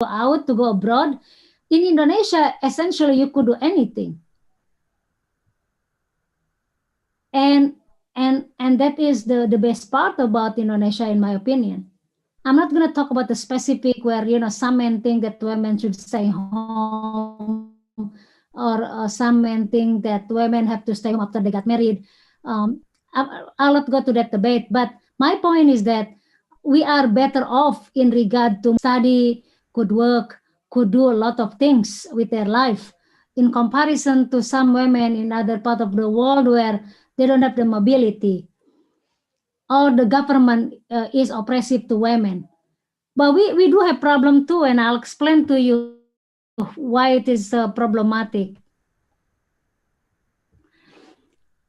out, to go abroad. In Indonesia, essentially, you could do anything. And that is the best part about Indonesia, in my opinion. I'm not going to talk about the specific where, some men think that women should stay home, or some men think that women have to stay home after they got married. I'll not go to that debate, but my point is that we are better off in regard to study, could work, could do a lot of things with their life, in comparison to some women in other part of the world where they don't have the mobility, or the government is oppressive to women. But we do have problem too, and I'll explain to you why it is problematic.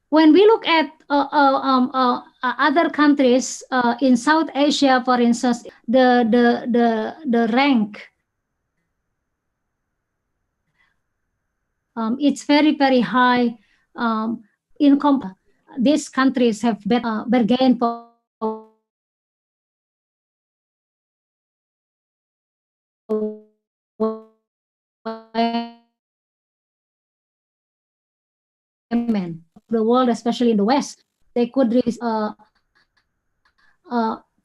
When we look at other countries in South Asia, for instance, the rank, it's very, very high. In these countries have better gain for women of the world, especially in the West. They could receive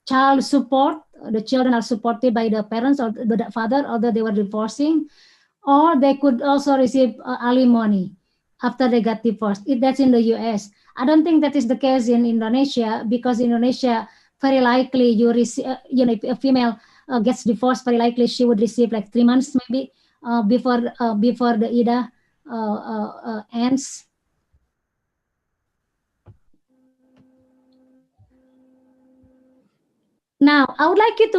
child support. The children are supported by the parents or the father, although they were divorcing, or they could also receive alimony after they got divorced. That's in the US. I don't think that is the case in Indonesia, because in Indonesia, very likely you receive, if a female gets divorced, very likely she would receive like 3 months maybe before the IDA ends. Now, I would like you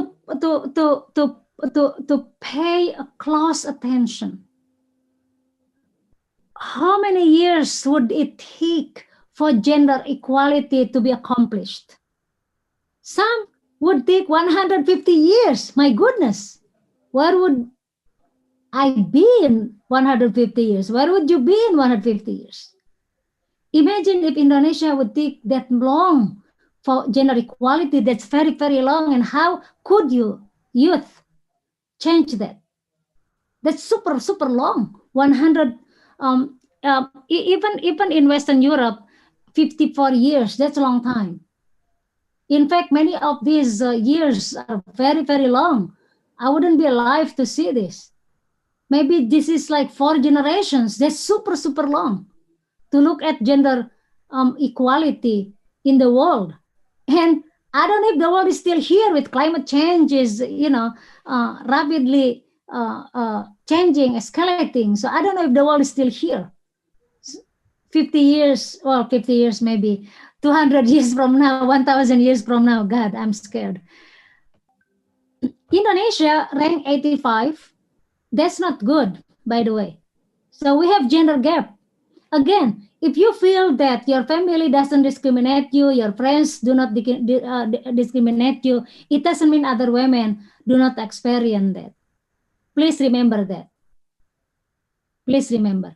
to pay a close attention. How many years would it take for gender equality to be accomplished? Some would take 150 years. My goodness, where would I be in 150 years? Where would you be in 150 years? Imagine if Indonesia would take that long for gender equality. That's very, very long. And how could you, youth, change that? That's super, super long. 100, even in Western Europe, 54 years, that's a long time. In fact, many of these years are very, very long. I wouldn't be alive to see this. Maybe this is like 4 generations. That's super, super long to look at gender equality in the world. And I don't know if the world is still here with climate change is, rapidly changing, escalating. So I don't know if the world is still here. 50 years, well, 50 years maybe, 200 years from now, 1,000 years from now. God, I'm scared. Indonesia ranked 85. That's not good, by the way. So we have gender gap. Again, if you feel that your family doesn't discriminate you, your friends do not discriminate you, it doesn't mean other women do not experience that. Please remember that. Please remember.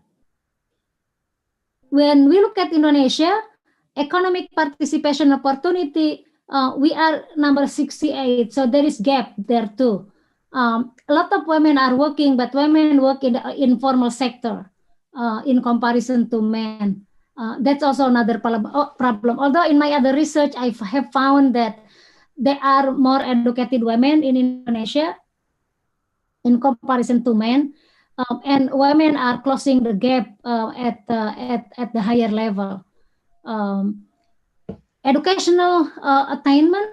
When we look at Indonesia, economic participation opportunity, we are number 68. So there is gap there too. A lot of women are working, but women work in the informal sector in comparison to men. That's also another problem. Although in my other research, I have found that there are more educated women in Indonesia in comparison to men, and women are closing the gap at the higher level. Educational attainment,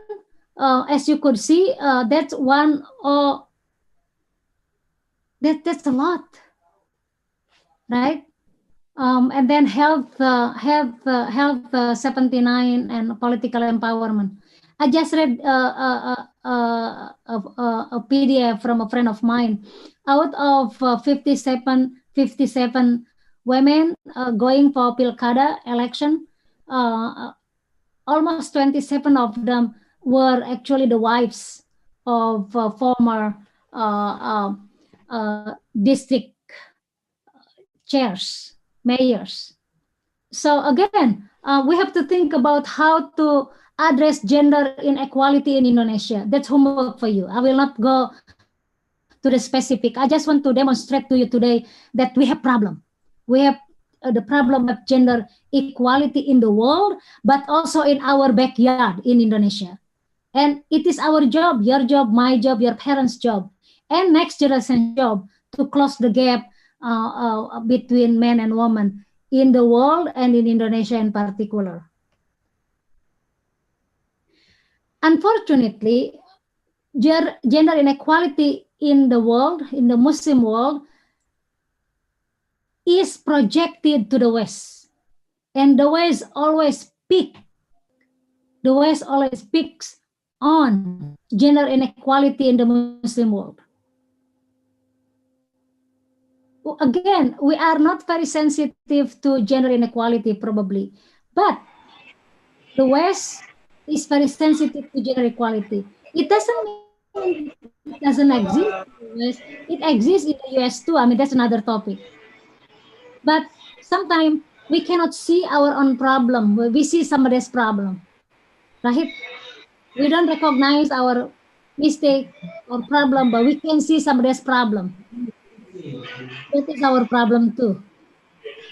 as you could see, that's one. That's a lot, right? And then health 79 and political empowerment. I just read a PDF from a friend of mine. Out of 57 women going for Pilkada election, almost 27 of them were actually the wives of former district chairs, mayors. So again, we have to think about how to address gender inequality in Indonesia. That's homework for you. I will not go to the specific. I just want to demonstrate to you today that we have problem. We have the problem of gender equality in the world, but also in our backyard in Indonesia. And it is our job, your job, my job, your parents' job, and next generation's job to close the gap between men and women in the world and in Indonesia in particular. Unfortunately, gender inequality in the world, in the Muslim world, is projected to the West. And the West always picks on gender inequality in the Muslim world. Again, we are not very sensitive to gender inequality probably, but the West is very sensitive to gender equality. It doesn't mean it doesn't exist in the US. It exists in the US too. I mean, that's another topic. But sometimes we cannot see our own problem. We see somebody's problem, right? We don't recognize our mistake or problem, but we can see somebody's problem. That is our problem too.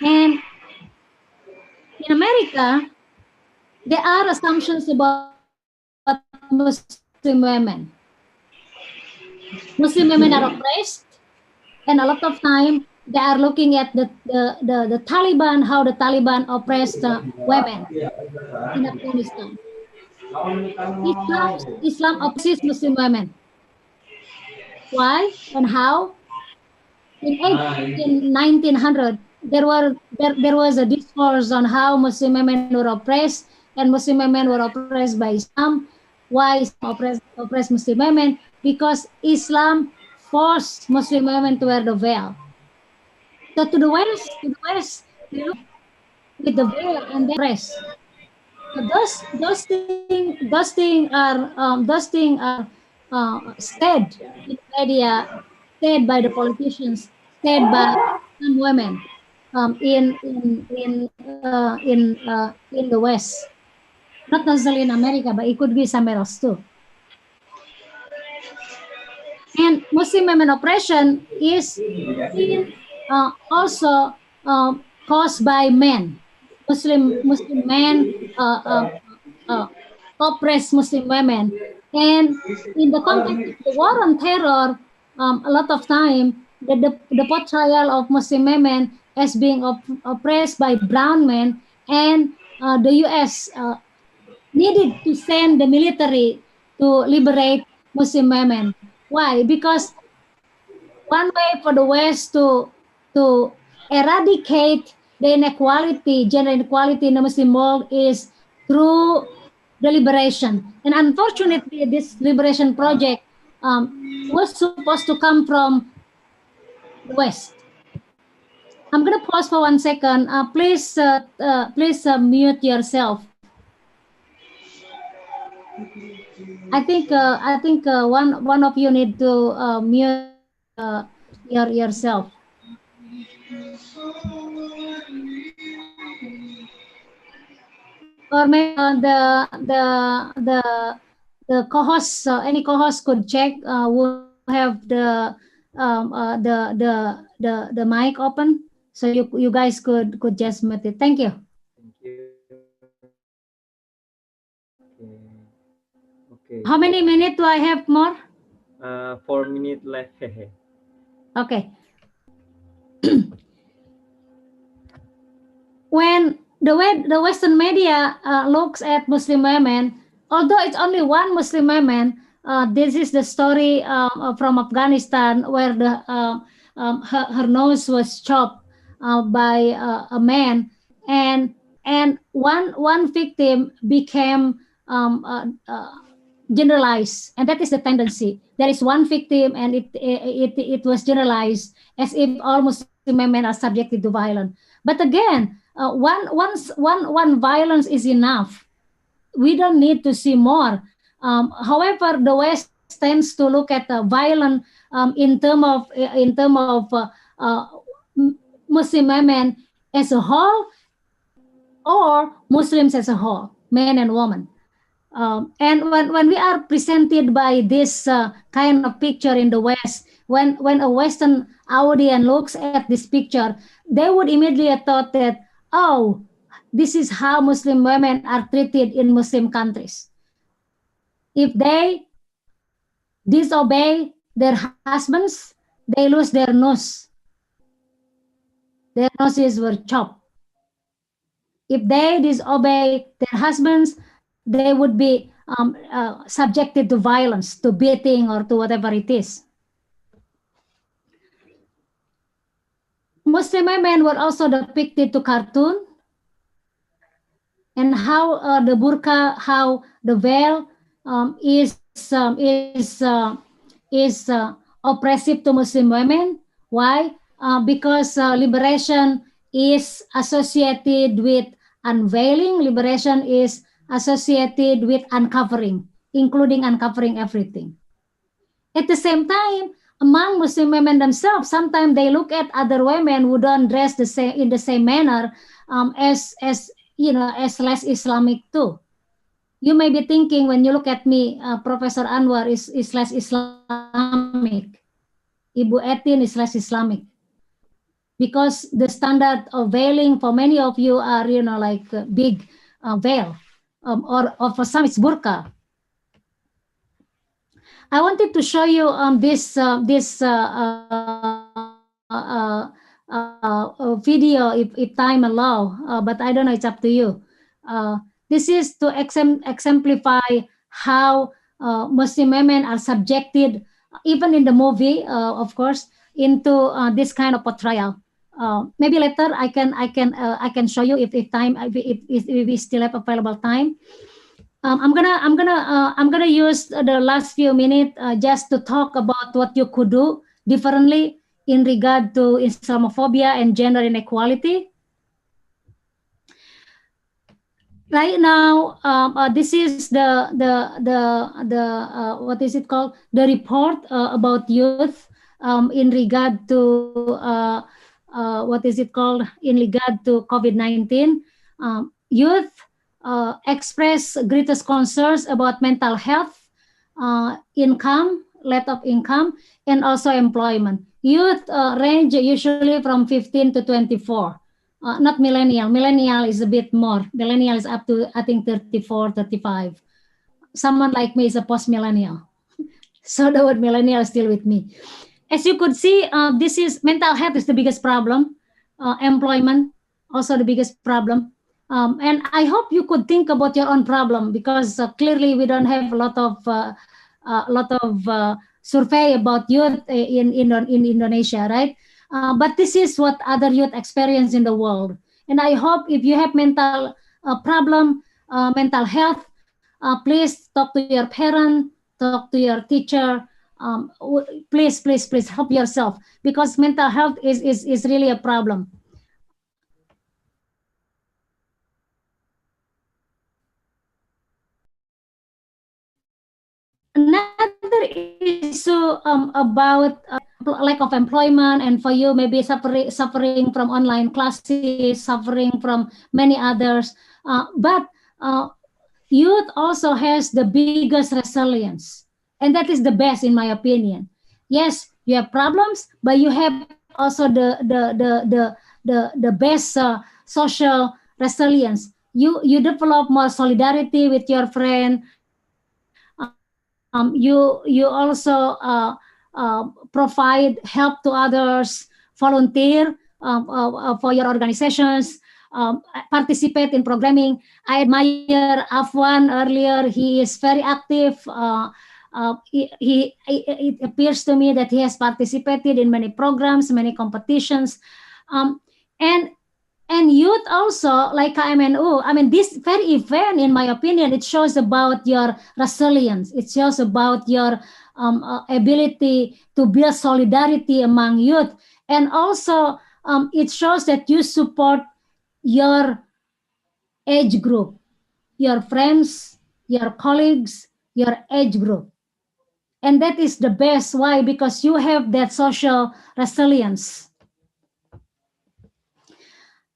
And in America, there are assumptions about Muslim women. Muslim women are oppressed, and a lot of time they are looking at the Taliban, how the Taliban oppressed women in Afghanistan. Islam oppresses Muslim women. Why and how? In 1900, there was a discourse on how Muslim women were oppressed, and Muslim women were oppressed by Islam. Why Islam oppressed Muslim women? Because Islam forced Muslim women to wear the veil. So to the West, they look with the veil and the oppressed. So those things are said in the media, said by the politicians, said by some women in the West, not necessarily in America, but it could be somewhere else too. And Muslim women oppression is also caused by men. Muslim men oppress Muslim women, and in the context of the war on terror, a lot of time the portrayal of Muslim women as being oppressed by brown men, and the U.S. Needed to send the military to liberate Muslim women. Why? Because one way for the West to eradicate the inequality, gender inequality in the Muslim world is through the liberation. And unfortunately, this liberation project was supposed to come from the West. I'm going to pause for 1 second. Please mute yourself. I think one of you need to mute yourself. Or maybe the co-host, any co-host could check. We'll have the mic open, so you guys could just mute it. Thank you. Thank you. Okay. How many minutes do I have more? 4 minutes left. Okay. When the Western media looks at Muslim women, although it's only one Muslim woman, this is the story from Afghanistan where her nose was chopped by a man, and one victim became generalized, and that is the tendency. There is one victim, and it was generalized as if all Muslim women are subjected to violence. But again, one violence is enough. We don't need to see more. However, the West tends to look at violence in terms of Muslim women as a whole, or Muslims as a whole, men and women. And when we are presented by this kind of picture in the West, when a Western audience looks at this picture, they would immediately thought that, oh, this is how Muslim women are treated in Muslim countries. If they disobey their husbands, they lose their nose. Their noses were chopped. If they disobey their husbands, they would be subjected to violence, to beating, or to whatever it is. Muslim women were also depicted to cartoon, and how the burqa, how the veil is oppressive to Muslim women. Why? Because liberation is associated with unveiling. Liberation is associated with uncovering, including uncovering everything. At the same time, among Muslim women themselves, sometimes they look at other women who don't dress in the same manner as as less Islamic too. You may be thinking when you look at me, Professor Anwar is less Islamic. Ibu Etin is less Islamic. Because the standard of veiling for many of you are, like big veil, or for some it's burqa. I wanted to show you this video if time allow, but I don't know, it's up to you. This is to exemplify how Muslim women are subjected, even in the movie, of course, into this kind of portrayal. Maybe later I can show you if time, if we still have available time. I'm gonna use the last few minutes just to talk about what you could do differently in regard to Islamophobia and gender inequality. Right now, this is the what is it called? The report about youth in regard to what is it called? In regard to COVID-19, youth express greatest concerns about mental health, income, lack of income, and also employment. Youth range usually from 15 to 24. Not millennial. Millennial is a bit more. Millennial is up to, I think, 34, 35. Someone like me is a post-millennial. So the word millennial is still with me. As you could see, this is mental health is the biggest problem. Employment, also the biggest problem. And I hope you could think about your own problem, because clearly we don't have a lot of survey about youth in Indonesia, right? But this is what other youth experience in the world. And I hope if you have mental problem, mental health, please talk to your parent, talk to your teacher. Please help yourself, because mental health is really a problem. Another issue about lack of employment, and for you maybe suffering from online classes, suffering from many others. But youth also has the biggest resilience, and that is the best in my opinion. Yes, you have problems, but you have also the best social resilience. You develop more solidarity with your friend. You also provide help to others, volunteer for your organizations, participate in programming. I admire Afwan earlier. He is very active. It appears to me that he has participated in many programs, many competitions, and youth also, like KMNU. I mean, this very event, in my opinion, it shows about your resilience. It shows about your ability to build solidarity among youth. And also, it shows that you support your age group, your friends, your colleagues, your age group. And that is the best. Why? Because you have that social resilience.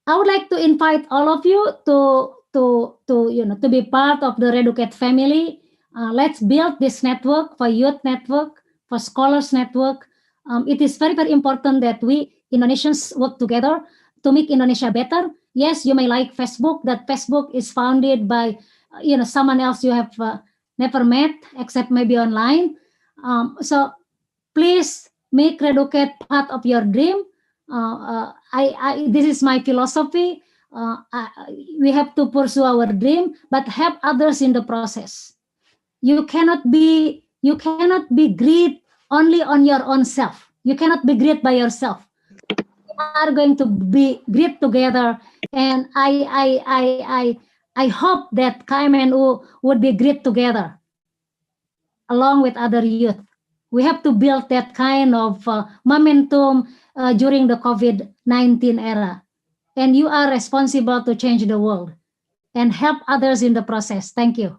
I would like to invite all of you to be part of the Reducate family. Let's build this network, for youth network, for scholars network. It is very, very important that we Indonesians work together to make Indonesia better. Yes, you may like Facebook. That Facebook is founded by someone else you have never met except maybe online. So please make Reducate part of your dream. This is my philosophy. We have to pursue our dream, but help others in the process. You cannot be great only on your own self. You cannot be great by yourself. We are going to be great together, and I hope that KMNU would be great together along with other youth. We have to build that kind of momentum during the COVID-19 era. And you are responsible to change the world and help others in the process. Thank you.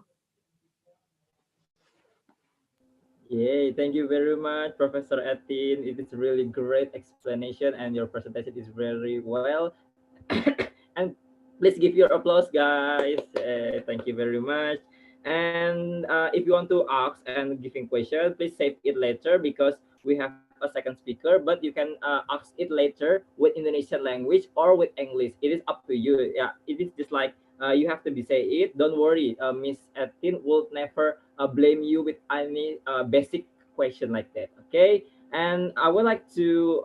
Yay, thank you very much, Professor Etin. It is really great explanation and your presentation is very well. And please give your applause, guys. Thank you very much. And if you want to ask and giving question, please save it later because we have a second speaker, but you can ask it later with Indonesian language or with English. It is up to you. Yeah, it is just like you have to be say it. Don't worry, Miss Etin will never blame you with any basic question like that. Okay, and I would like to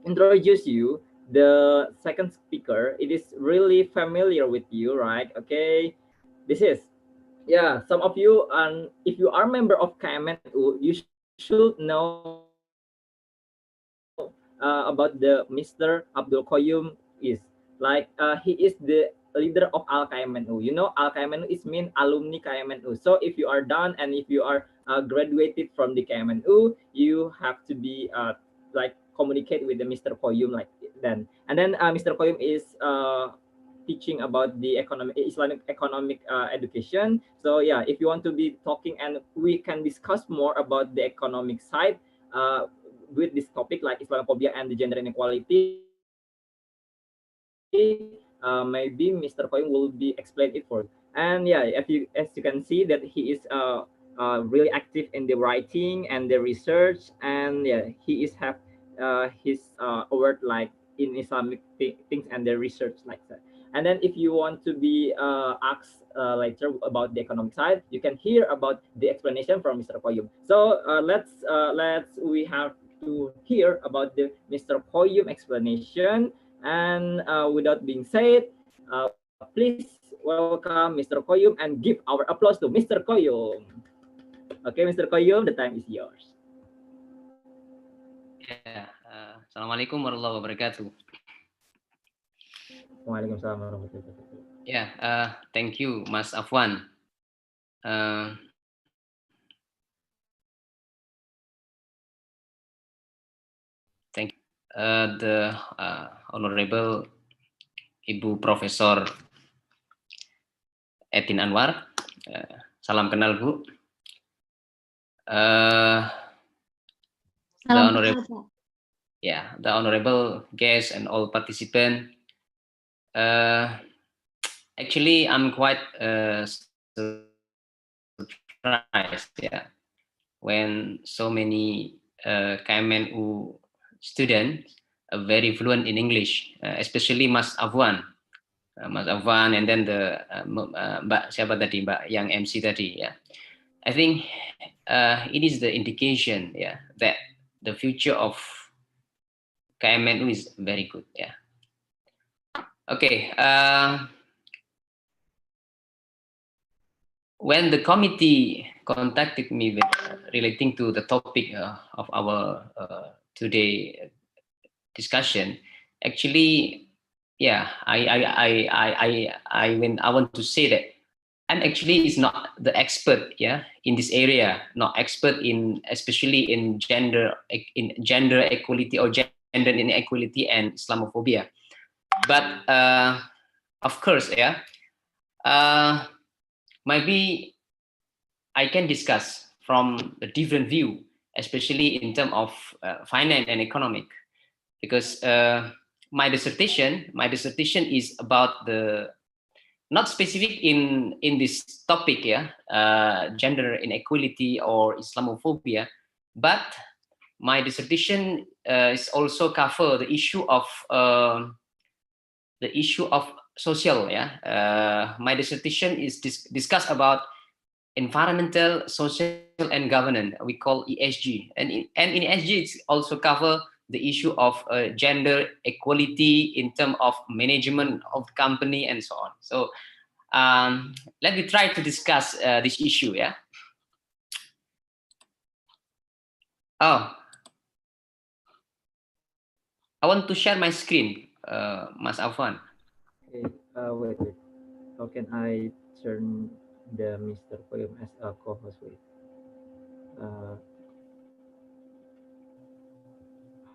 introduce you the second speaker. It is really familiar with you, right? Okay, this is, yeah, some of you, and if you are member of KMNU, you should know about the Mr. Abdul Qayyum. Is like he is the leader of Al KMNU. You know, Al KMNU is mean alumni KMNU. So if you are done and if you are graduated from the KMNU, you have to be like communicate with the Mr. Qayyum like then. And then Mr. Qayyum is teaching about the Islamic economic education. So yeah, if you want to be talking and we can discuss more about the economic side with this topic like Islamophobia and the gender inequality, maybe Mr. Koying will be explain it for you. And yeah, as you can see that he is really active in the writing and the research, and yeah, he is have his award like in Islamic things and the research like that. And then if you want to be asked later about the economic side, you can hear about the explanation from Mr. Koyum. So we have to hear about the Mr. Koyum explanation. And without being said, please welcome Mr. Koyum and give our applause to Mr. Koyum. Okay, Mr. Koyum, the time is yours. Ya, Assalamualaikum warahmatullahi wabarakatuh. Waalaikumsalam warahmatullahi wabarakatuh. Ya, thank you, Mas Afwan. Thank you, the Honorable Ibu Profesor Etin Anwar. Salam kenal, Bu. The honorable guests and all participants. Actually, I'm quite surprised, when so many KMNU students are very fluent in English, especially Mas Afwan, and then the Mbak siapa tadi, Mbak yang MC tadi, ya. I think it is the indication, that the future of KMNU is very good, Okay. When the committee contacted me with, relating to the topic of our today discussion, actually, I want to say that I'm actually is not the expert, in this area, not expert in, especially in gender equality or gender inequality and Islamophobia. But of course, maybe I can discuss from a different view, especially in terms of finance and economic, because my dissertation is about the, not specific in this topic, gender inequality or Islamophobia, but my dissertation is also cover the issue of social. My dissertation is discuss about environmental, social, and governance. We call ESG, and in ESG it's also cover the issue of gender equality in terms of management of the company and so on. So let me try to discuss this issue. Yeah. Oh, I want to share my screen, Mas Afwan. Okay, wait. How can I turn the Mr. Poem as a co-host? Wait.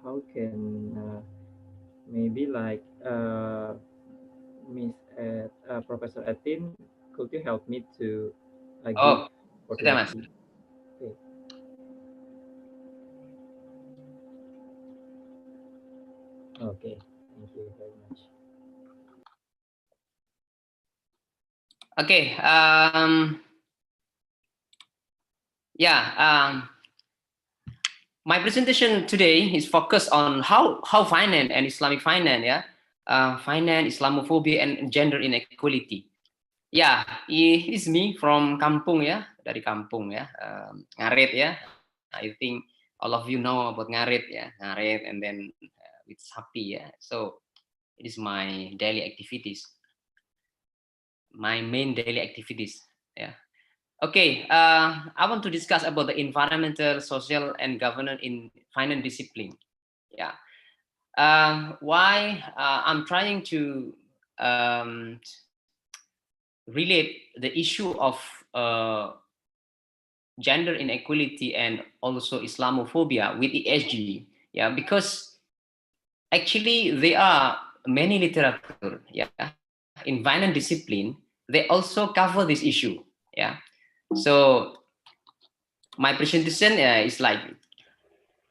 How can maybe like Professor Atin, could you help me to give Oh, sudah Mas. opportunity? Okay. Okay, thank you very much. Okay. My presentation today is focused on how finance and Islamic finance, finance, Islamophobia, and gender inequality. Yeah, it's me from Kampung, dari Kampung, Ngarit, I think all of you know about Ngarit, Ngarit, and then with Sapi, So it is my daily activities, my main daily activities, Okay, I want to discuss about the environmental, social, and governance in finance discipline. Why I'm trying to relate the issue of gender inequality and also Islamophobia with ESG, because actually there are many literature, in finance discipline, they also cover this issue, So my presentation is like,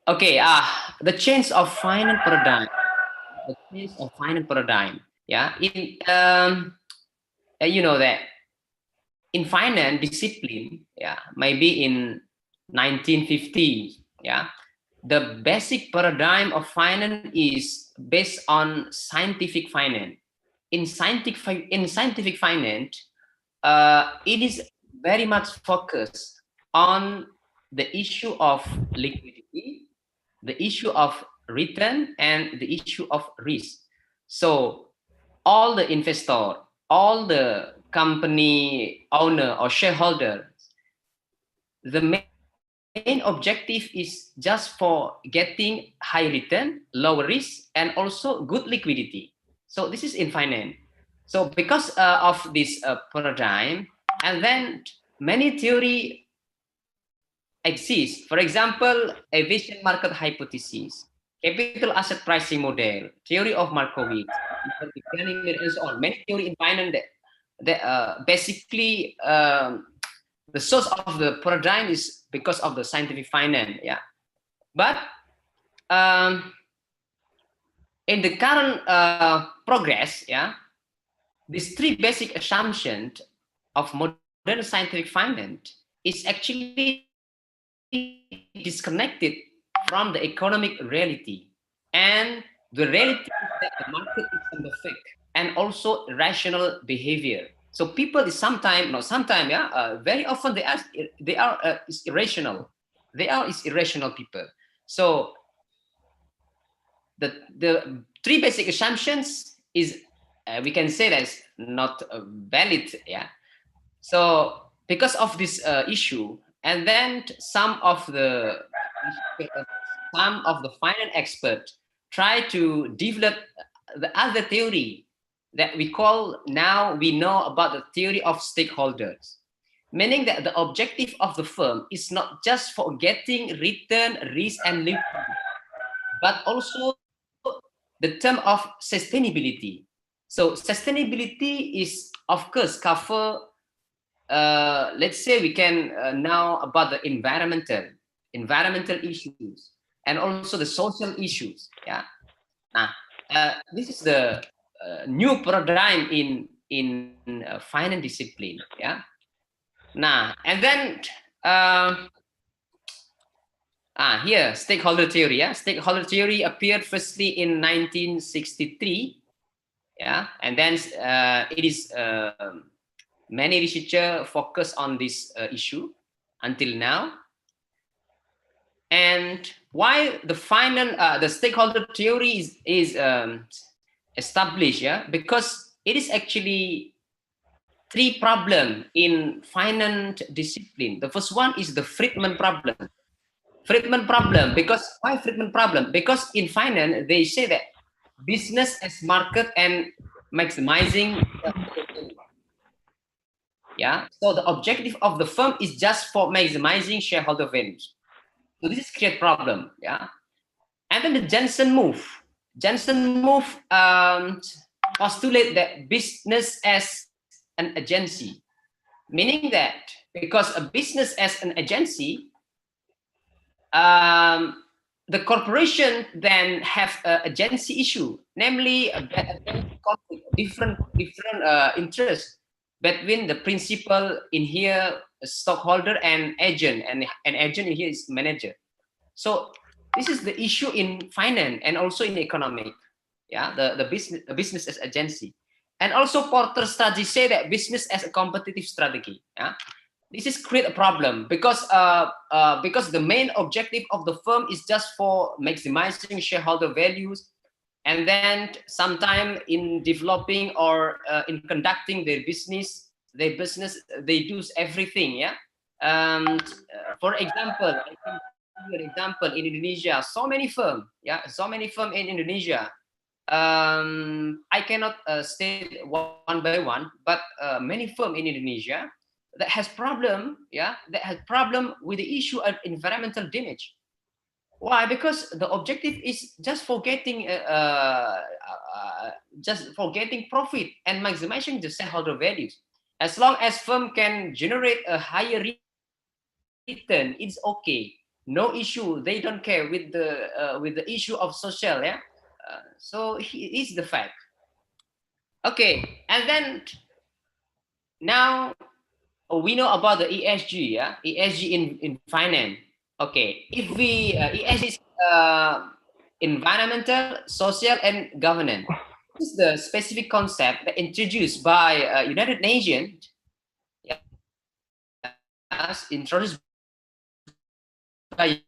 okay, the change of finance paradigm, you know that in finance discipline, maybe in 1950, the basic paradigm of finance is based on scientific finance. In scientific finance, it is very much focused on the issue of liquidity, the issue of return, and the issue of risk. So all the investor, all the company owner or shareholder, the main objective is just for getting high return, low risk, and also good liquidity. So this is in finance. So because of this paradigm, and then many theory exist. For example, efficient market hypothesis, capital asset pricing model, theory of Markowitz, and so on. Many theory in finance that basically the source of the paradigm is because of the scientific finance, But in the current progress, these three basic assumptions of modern scientific finance is actually disconnected from the economic reality, and the reality is that the market is on the fake and also rational behavior. So people is very often they are irrational. They are irrational people. So the three basic assumptions is we can say that's not valid. So because of this issue, and then some of the finance experts try to develop the other theory that we know about the theory of stakeholders, meaning that the objective of the firm is not just for getting return, risk, and liquidity, but also the term of sustainability. So sustainability is, of course, cover. Let's say we can now about the environmental issues and also the social issues. This is the new paradigm in finance discipline. And then Here, stakeholder theory. Yeah, stakeholder theory appeared firstly in 1963. Yeah, and then it is many researchers focus on this issue until now. And why the final the stakeholder theory is established? Yeah, because it is actually three problems in finance discipline. The first one is the Friedman problem. Friedman problem, because why Friedman problem? Because in finance, they say that business as market and maximizing. Yeah, so the objective of the firm is just for maximizing shareholder values. So this is create problem. Yeah, and then the Jensen move. Jensen move postulate that business as an agency, meaning that because a business as an agency, the corporation then have an agency issue, namely a conflict, different interests between the principal in here, stockholder, and agent, and agent in here is manager. So this is the issue in finance and also in economic. Yeah, the business as agency, and also Porter strategy say that business as a competitive strategy. Yeah, this is create a problem because the main objective of the firm is just for maximizing shareholder values, and then sometime in developing or in conducting their business they do everything. Yeah, for example, I can give you an example in Indonesia. So many firm, yeah, so many firm in Indonesia. I cannot state one by one, but many firm in Indonesia that has problem, yeah, that has problem with the issue of environmental damage. Why? Because the objective is just for getting profit and maximizing the shareholder values. As long as firm can generate a higher return, it's okay. No issue. They don't care with the issue of social. Yeah. So it's the fact. Okay, and then now we know about the ESG. Yeah, ESG in finance. Okay, if we ESG is environmental, social, and governance. This is the specific concept that introduced by United Nations. Yes, introduced by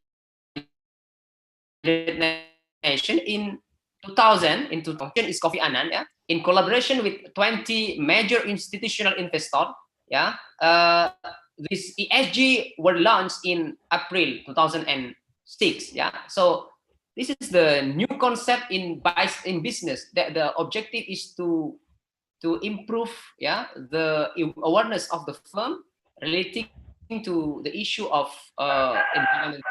United Nations in 2000. In 2000 is Kofi Annan. Yeah, in collaboration with 20 major institutional investors. Yeah, this ESG were launched in April 2006. Yeah, so this is the new concept in business. That the objective is to improve, yeah, the awareness of the firm relating to the issue of environment.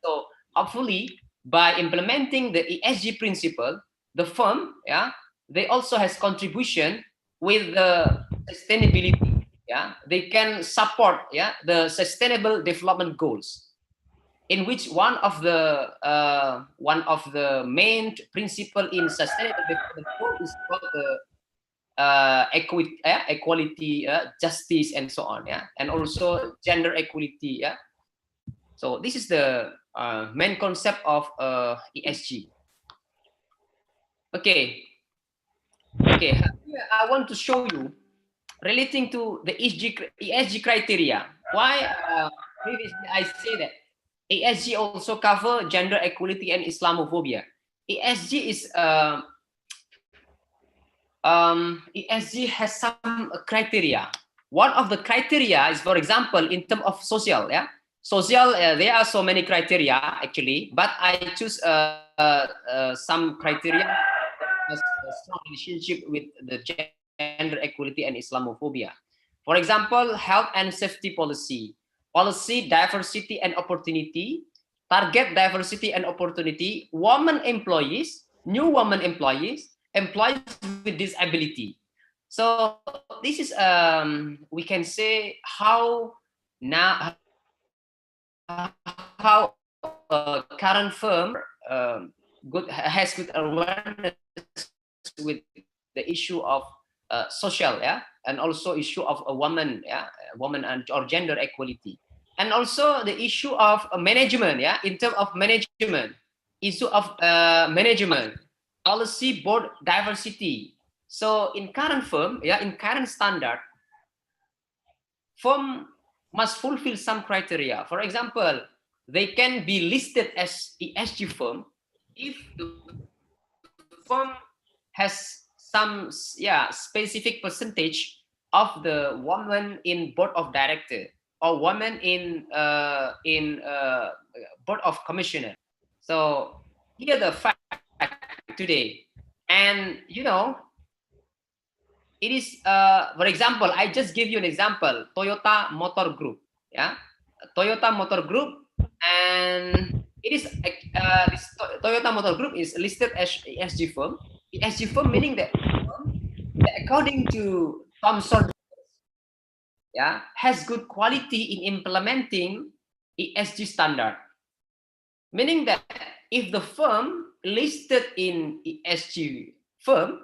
So hopefully by implementing the ESG principle, the firm, yeah, they also has contribution with the sustainability. Yeah, they can support, yeah, the sustainable development goals, in which one of the main principle in sustainable development goal is called the equality, justice, and so on. Yeah, and also gender equality. Yeah, so this is the main concept of ESG. Okay. Here I want to show you relating to the ESG criteria. Why previously I say that ESG also cover gender equality and Islamophobia. ESG is ESG has some criteria. One of the criteria is, for example, in terms of social. Yeah, social. There are so many criteria actually, but I choose some criteria has a strong relationship with the gender equality and Islamophobia. For example, health and safety policy, diversity and opportunity, target diversity and opportunity, women employees, new women employees, employees with disability. So this is we can say how now how current firm has good awareness with the issue of social, yeah, and also issue of a woman, yeah, woman and or gender equality. And also the issue of management, yeah, in terms of management, issue of management, policy, board diversity. So in current firm, yeah, in current standard, firm must fulfill some criteria. For example, they can be listed as ESG firm if the firm has some specific percentage of the women in board of director or women in board of commissioner. So here the fact today, and you know, it is for example, I just give you an example, Toyota Motor Group, yeah, Toyota Motor Group, and it is this Toyota Motor Group is listed as ESG firm. ESG firm meaning that according to Thomson, yeah, has good quality in implementing ESG standard. Meaning that if the firm listed in ESG firm,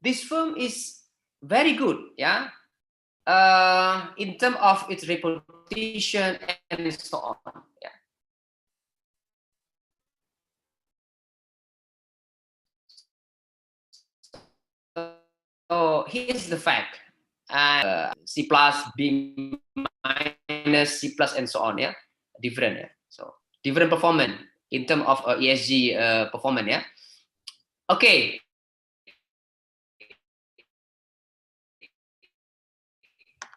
this firm is very good, yeah, in terms of its reputation and so on. Yeah. So here's the fact: C plus, B minus, C plus, and so on. Yeah, different. Yeah, so different performance in terms of ESG performance. Yeah. Okay.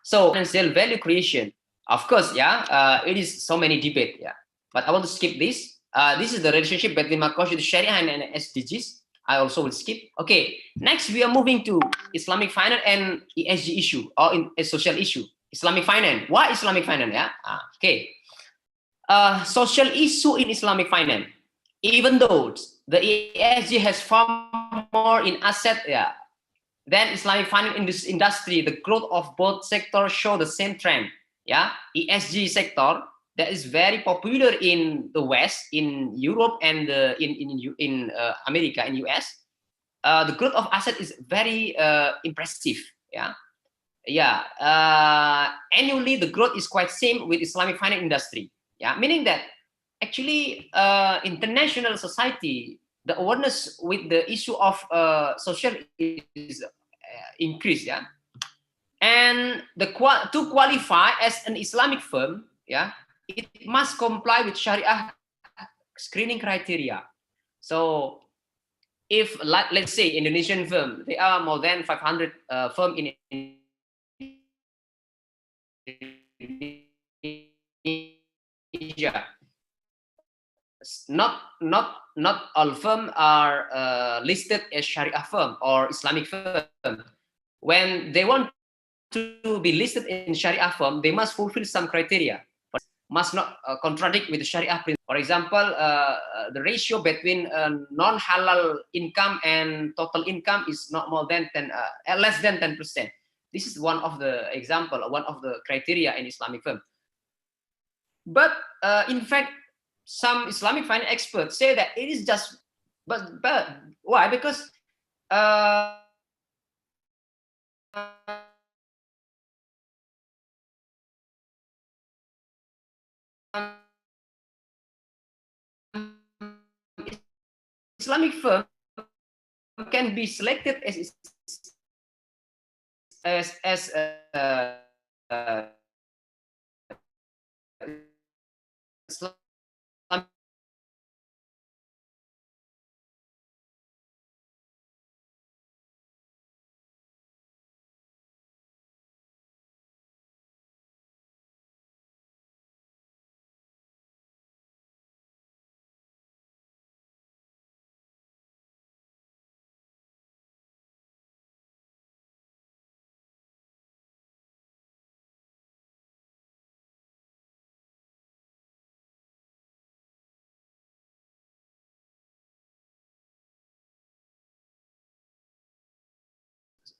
So financial value creation, of course, yeah, it is so many debate, yeah. But I want to skip this. This is the relationship between Makoshi, Sharia, and SDGs. I also will skip. Okay, next we are moving to Islamic finance and ESG issue or in a social issue. Islamic finance. Why Islamic finance? Yeah. Okay. Social issue in Islamic finance. Even though the ESG has far more in asset, yeah, then Islamic finance in this industry, the growth of both sectors show the same trend. Yeah, ESG sector that is very popular in the West, in Europe, and in America, in US. The growth of asset is very impressive. Yeah, yeah. Annually, the growth is quite same with Islamic finance industry. Yeah, meaning that actually international society, the awareness with the issue of social is increased, yeah. And to qualify as an Islamic firm, yeah, it must comply with Sharia screening criteria. So if let's say Indonesian firm, there are more than 500 firm in Indonesia. Not all firms are listed as Sharia firm or Islamic firm. When they want to be listed in Sharia firm, they must fulfill some criteria. Must not contradict with the Sharia principle. For example, the ratio between non-halal income and total income is not more than less than 10%. This is one of the example, one of the criteria in Islamic firm. But in fact, some Islamic finance experts say that it is just, but why? Because Islamic firm can be selected as Islamic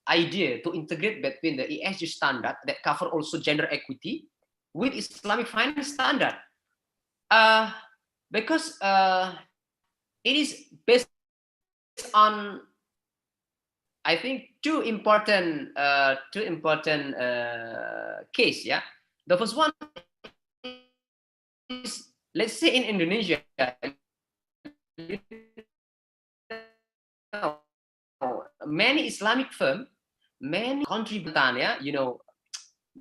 idea to integrate between the ESG standard that cover also gender equity with Islamic finance standard, because it is based on, I think, two important case. Yeah, the first one is, let's say in Indonesia, many Islamic firms, many contributan, yeah,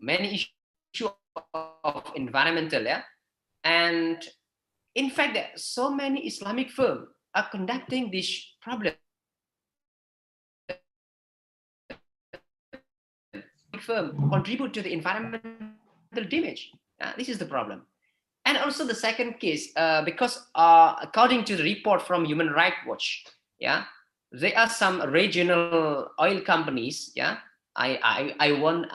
many issue of environmental, yeah, and in fact, there are so many Islamic firms are conducting this problem. Firm contribute to the environmental damage. This is the problem. And also the second case, because according to the report from Human Rights Watch, yeah, there are some regional oil companies, yeah. I won't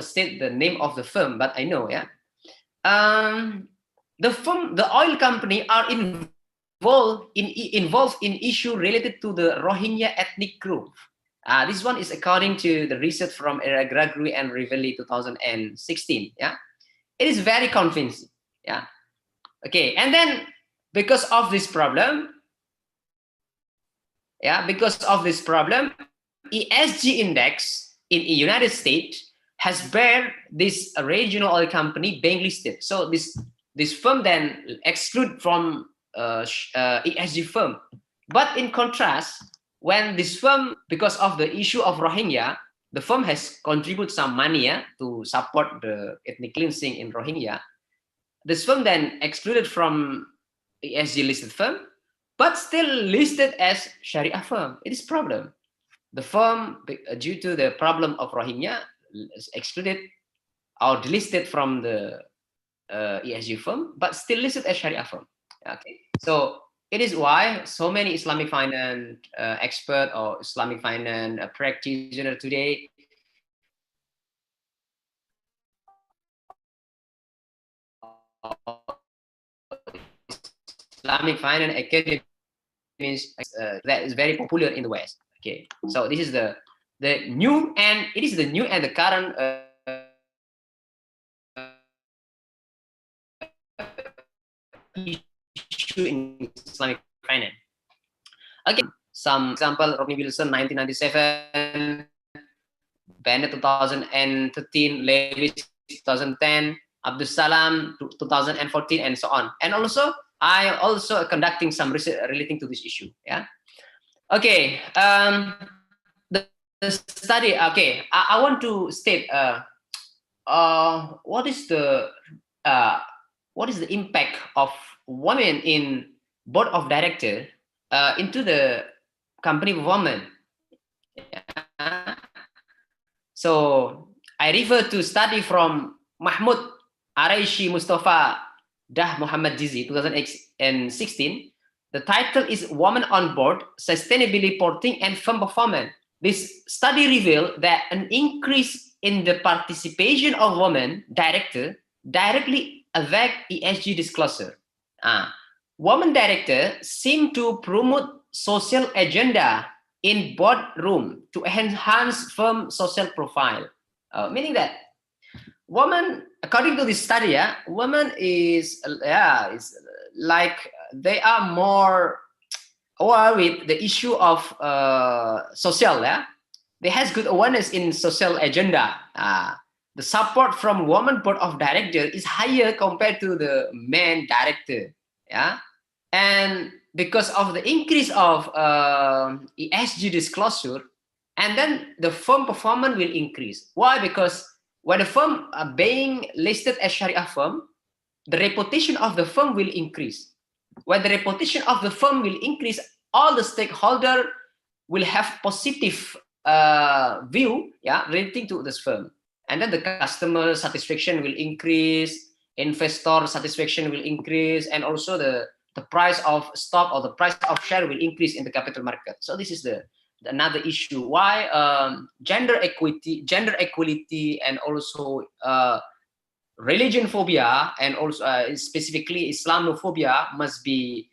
state the name of the firm, but I know, yeah. The oil company are involved in issue related to the Rohingya ethnic group. This one is according to the research from Gregory and Rivelli 2016. Yeah, it is very convincing. Yeah. Okay, and then because of this problem, ESG index in the United States has bear this regional oil company being listed. So this firm then exclude from ESG firm. But in contrast, when this firm, because of the issue of Rohingya, the firm has contributed some money to support the ethnic cleansing in Rohingya. This firm then excluded from ESG listed firm, but still listed as Sharia firm. It is problem. The firm, due to the problem of Rohingya, is excluded or delisted from the ESG firm, but still listed as Sharia firm. Okay, so it is why so many Islamic finance expert or Islamic finance practitioner today Islamic finance academy that is very popular in the West. Okay, so this is the new, and it is the new and the current issue in Islamic finance. Okay, some example: Rodney Wilson 1997, Bennett 2013, Lewis 2010, Abdus Salam 2014, and so on. And also, I also conducting some research relating to this issue. Yeah. Okay. The study. Okay. I want to state what is the impact of women in board of director into the company performance. Yeah. So I refer to study from Mahmoud Araishi Mustafa Dah Muhammad Jizi 2016. The title is Women on Board, Sustainability Reporting and Firm Performance. This study revealed that an increase in the participation of women director directly affect ESG disclosure. Women director seem to promote social agenda in boardroom to enhance firm social profile, meaning that women, according to this study, women is like they are more aware with the issue of social. They has good awareness in social agenda. The support from women board of director is higher compared to the men director. Yeah, and because of the increase of ESG disclosure, and then the firm performance will increase. Why? Because when the firm are being listed as Sharia firm, the reputation of the firm will increase. When the reputation of the firm will increase, all the stakeholder will have positive view, relating to this firm, and then the customer satisfaction will increase, investor satisfaction will increase, and also the price of stock or the price of share will increase in the capital market. So this is another issue why gender equality, and also religion phobia, and also specifically Islamophobia must be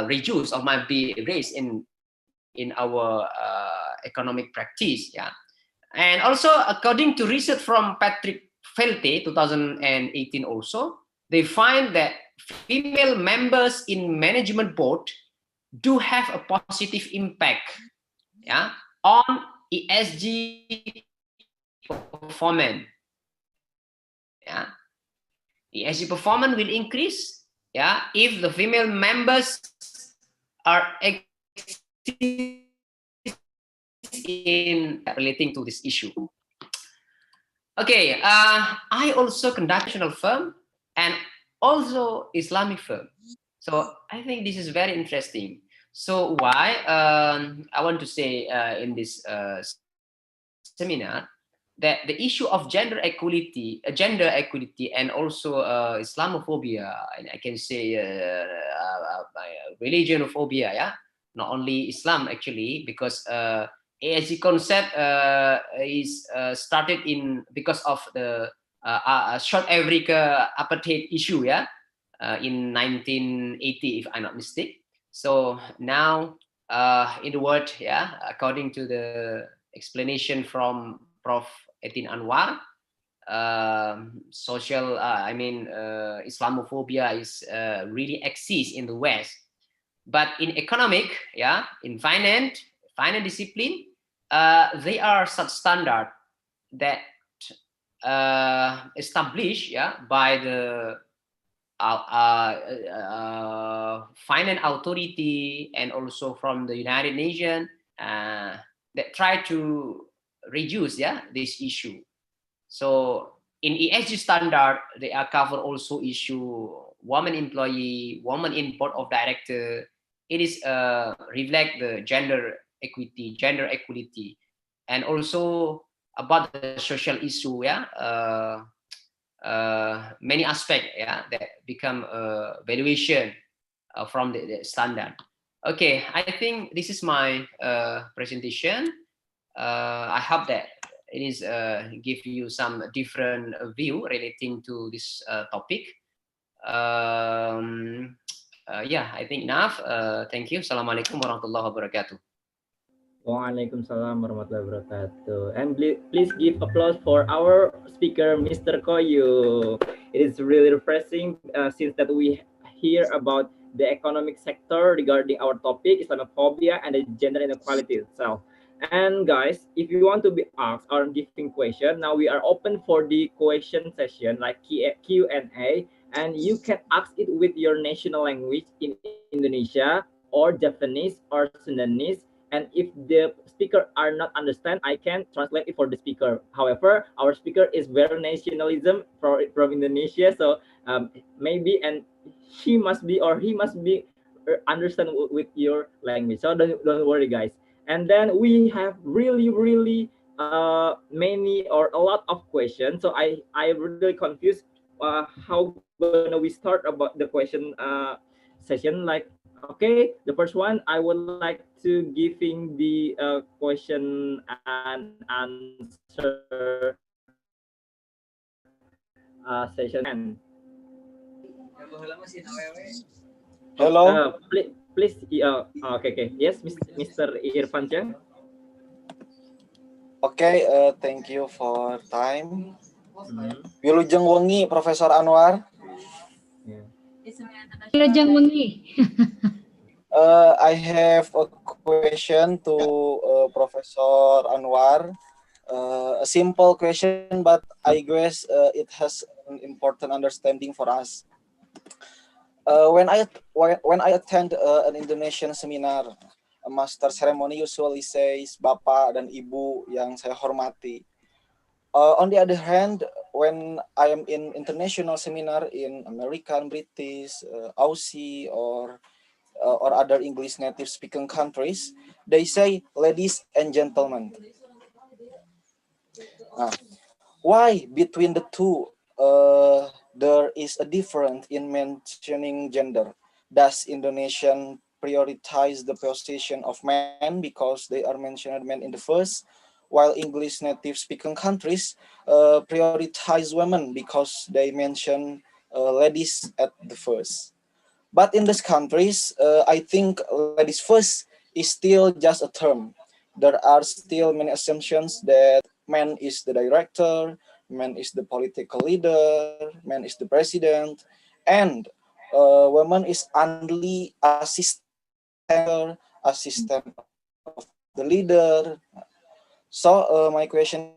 reduced or might be erased in our economic practice. Yeah, and also according to research from Patrick Felte 2018, also they find that female members in management board do have a positive impact, on ESG performance. Yeah. ESG performance will increase, yeah, if the female members are in relating to this issue. Okay, I also conduct national firm and also Islamic firm. So I think this is very interesting. So why I want to say in this seminar that the issue of gender equality, and also Islamophobia, and I can say religionophobia, yeah, not only Islam actually, because ASG concept is started in because of the South Africa apartheid issue, yeah, in 1980, if I'm not mistaken. So now, in the world, yeah, according to the explanation from Prof. Etin Anwar, Islamophobia is really exists in the West. But in economic, yeah, in finance discipline, they are such standard that established, yeah, by the finance authority and also from the United Nations that try to reduce, yeah, this issue. So in ESG standard, they are cover also issue woman employee, woman in board of director. It is reflect the gender equality, and also about the social issue, yeah. Many aspects, yeah, that become valuation from the standard. Okay, I think this is my presentation. I hope that it is give you some different view relating to this topic. Yeah, I think enough. Thank you. Assalamualaikum warahmatullahi wabarakatuh. Waalaikumsalam warahmatullahi wabarakatuh. And please give applause for our speaker, Mr. Koyu. It is really refreshing since that we hear about the economic sector regarding our topic, Islamophobia and the gender inequality itself. And guys, if you want to be asked or giving question, now we are open for the question session like Q&A, and you can ask it with your national language in Indonesia or Japanese or Sundanese. And if the speaker are not understand, I can translate it for the speaker. However, our speaker is very nationalism from Indonesia, so maybe and he must be or he must be understand with your language. So don't worry, guys. And then we have really many or a lot of questions. So I really confused how gonna we start about the question session. Like, okay, the first one I would like to giving the question and answer session. Hello. Please. Okay. Yes, Mr. Irfan Chang. Okay. Thank you for time. Wilujeng wengi, Profesor Anwar. Wilujeng wengi. I have a question to Professor Anwar. A simple question, but I guess it has an important understanding for us. When I attend an Indonesian seminar, a master ceremony usually says Bapak dan Ibu yang saya hormati. On the other hand, when I am in international seminar in American, British, Aussie, or other English native speaking countries, they say ladies and gentlemen. Why between the two there is a difference in mentioning gender? Does Indonesian prioritize the position of men because they are mentioned men in the first, while English native speaking countries prioritize women because they mention ladies at the first? But in these countries, I think ladies first is still just a term. There are still many assumptions that man is the director, man is the political leader, man is the president, and woman is only assistant of the leader. So my question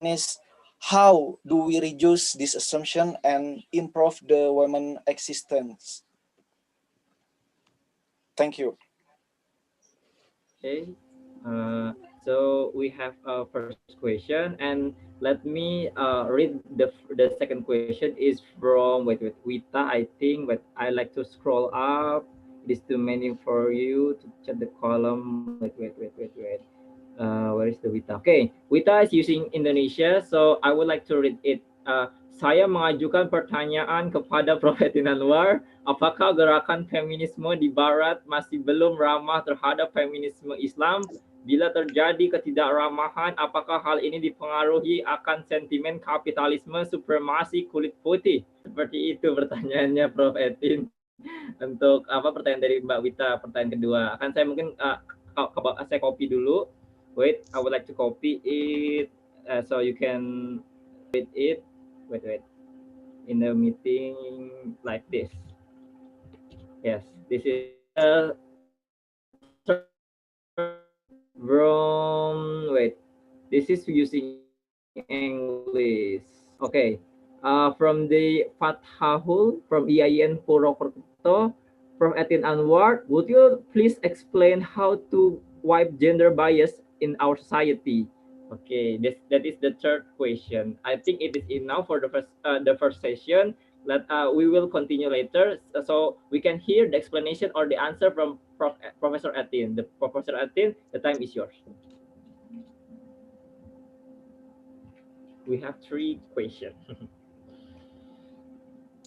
is, How do we reduce this assumption and improve the women existence? Thank you. Okay. So we have a first question, and let me read the second question is from Wita, I think, but I like to scroll up. It is too many for you to check the column. Wait. Where is the Wita? Okay, Wita is using Indonesia, so I would like to read it. Saya mengajukan pertanyaan kepada Prof. Anwar, apakah gerakan feminisme di Barat masih belum ramah terhadap feminisme Islam? Bila terjadi ketidakramahan, apakah hal ini dipengaruhi akan sentimen kapitalisme supremasi kulit putih? Seperti itu pertanyaannya Prof. Etin. Untuk apa pertanyaan dari Mbak Wita, pertanyaan kedua. Akan saya mungkin saya copy dulu. Wait, I would like to copy it so you can read it. Wait. In the meeting like this. Yes, this is from this is using English. Okay. From the Fathahul from IAIN Purwokerto, from Etin Anwar, would you please explain how to wipe gender bias in our society? Okay, that is the third question. I think it is enough for the first session. We will continue later, so we can hear the explanation or the answer from Professor Etin. Professor Etin, the time is yours. We have three questions.